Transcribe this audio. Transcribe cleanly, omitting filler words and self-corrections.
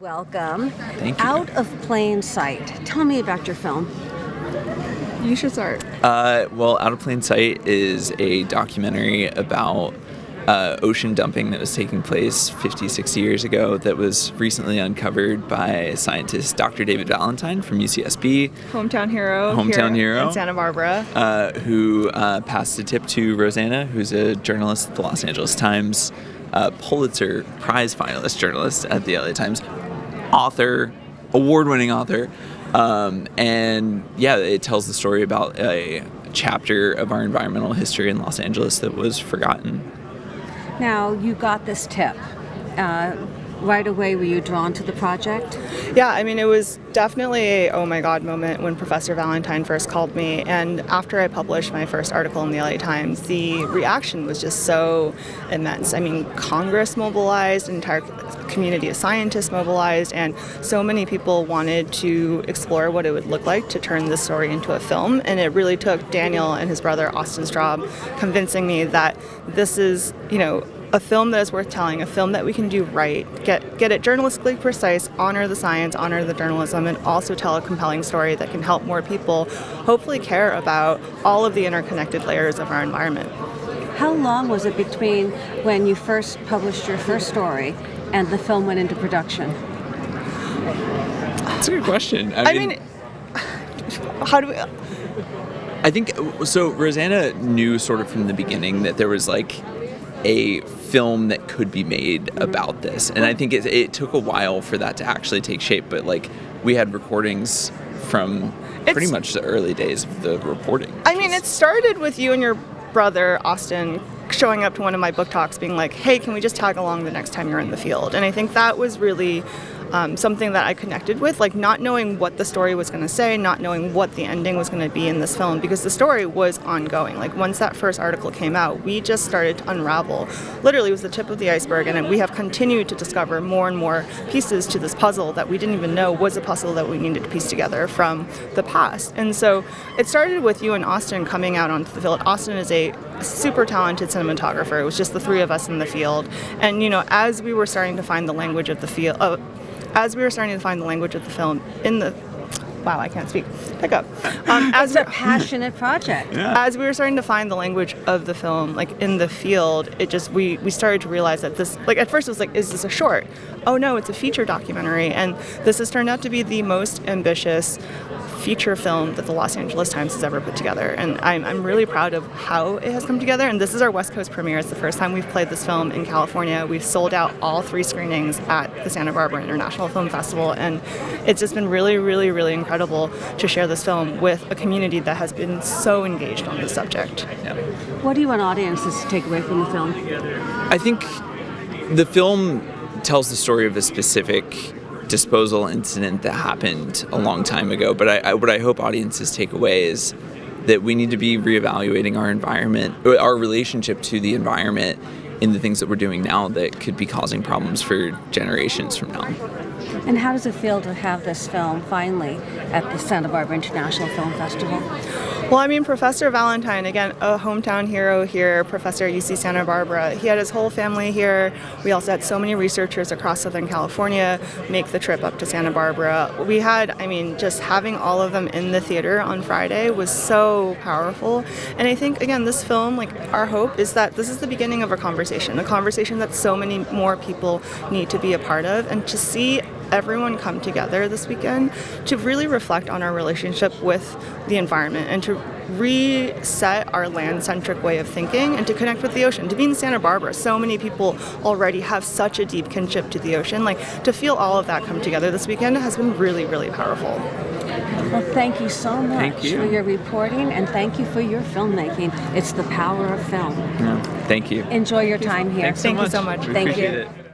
Welcome. Thank you. Out of Plain Sight. Tell me about your film. You should start. Well, Out of Plain Sight is a documentary about ocean dumping that was taking place 50, 60 years ago that was recently uncovered by scientist Dr. David Valentine from UCSB. Hometown hero. Hometown here hero. In Santa Barbara. Who passed the tip to Rosanna, who's a journalist at the Los Angeles Times, Pulitzer Prize finalist journalist at the LA Times, author, award-winning author. And yeah, it tells the story about a chapter of our environmental history in Los Angeles that was forgotten. Now, you got this tip. Right away, were you drawn to the project? Yeah, I mean, it was definitely a oh my god moment when Professor Valentine first called me. And after I published my first article in the LA Times, the reaction was just so immense. I mean, Congress mobilized, an entire community of scientists mobilized, and so many people wanted to explore what it would look like to turn this story into a film. And it really took Daniel and his brother Austin Straub convincing me that this is, a film that is worth telling, a film that we can do right, get it journalistically precise, honor the science, honor the journalism, and also tell a compelling story that can help more people hopefully care about all of the interconnected layers of our environment. How long was it between when you first published your first story and the film went into production? That's a good question. I mean, how do we... I think, so Rosanna knew sort of from the beginning that there was like a film that could be made about this, and I think it took a while for that to actually take shape, but like we had recordings from pretty much the early days of the reporting. I mean, it started with you and your brother Austin showing up to one of my book talks being like, hey, can we just tag along the next time you're in the field? And I think that was really something that I connected with, like not knowing what the story was going to say, not knowing what the ending was going to be in this film, because the story was ongoing. Like once that first article came out, we just started to unravel. Literally, it was the tip of the iceberg, and we have continued to discover more and more pieces to this puzzle that we didn't even know was a puzzle that we needed to piece together from the past. And so it started with you and Austin coming out onto the field. Austin is a super talented cinematographer. It was just the three of us in the field. And, as we were starting to find the language of the field, as we were starting to find the language of the film in the... Wow, I can't speak. Pick up. It's a passionate project. Yeah. As we were starting to find the language of the film, like in the field, it just, we started to realize that this, like at first it was like, is this a short? Oh no, it's a feature documentary. And this has turned out to be the most ambitious feature film that the Los Angeles Times has ever put together. And I'm really proud of how it has come together. And this is our West Coast premiere. It's the first time we've played this film in California. We've sold out all 3 screenings at the Santa Barbara International Film Festival. And it's just been really, really, really incredible to share this film with a community that has been so engaged on the subject. Yeah. What do you want audiences to take away from the film? I think the film tells the story of a specific disposal incident that happened a long time ago, but what I hope audiences take away is that we need to be reevaluating our environment, our relationship to the environment in the things that we're doing now that could be causing problems for generations from now. And how does it feel to have this film finally at the Santa Barbara International Film Festival? Well, I mean, Professor Valentine, again, a hometown hero here, professor at UC Santa Barbara. He had his whole family here. We also had so many researchers across Southern California make the trip up to Santa Barbara. We had, just having all of them in the theater on Friday was so powerful. And I think, again, this film, our hope is that this is the beginning of a conversation that so many more people need to be a part of, and to see everyone come together this weekend to really reflect on our relationship with the environment and to reset our land-centric way of thinking and to connect with the ocean. To be in Santa Barbara, so many people already have such a deep kinship to the ocean. To feel all of that come together this weekend has been really, really powerful. Well, thank you so much Thank you. for your reporting, and thank you for your filmmaking. It's the power of film. Yeah. Thank you. Enjoy your time here. Thanks so Thank you much. so much. We Thank appreciate you. it.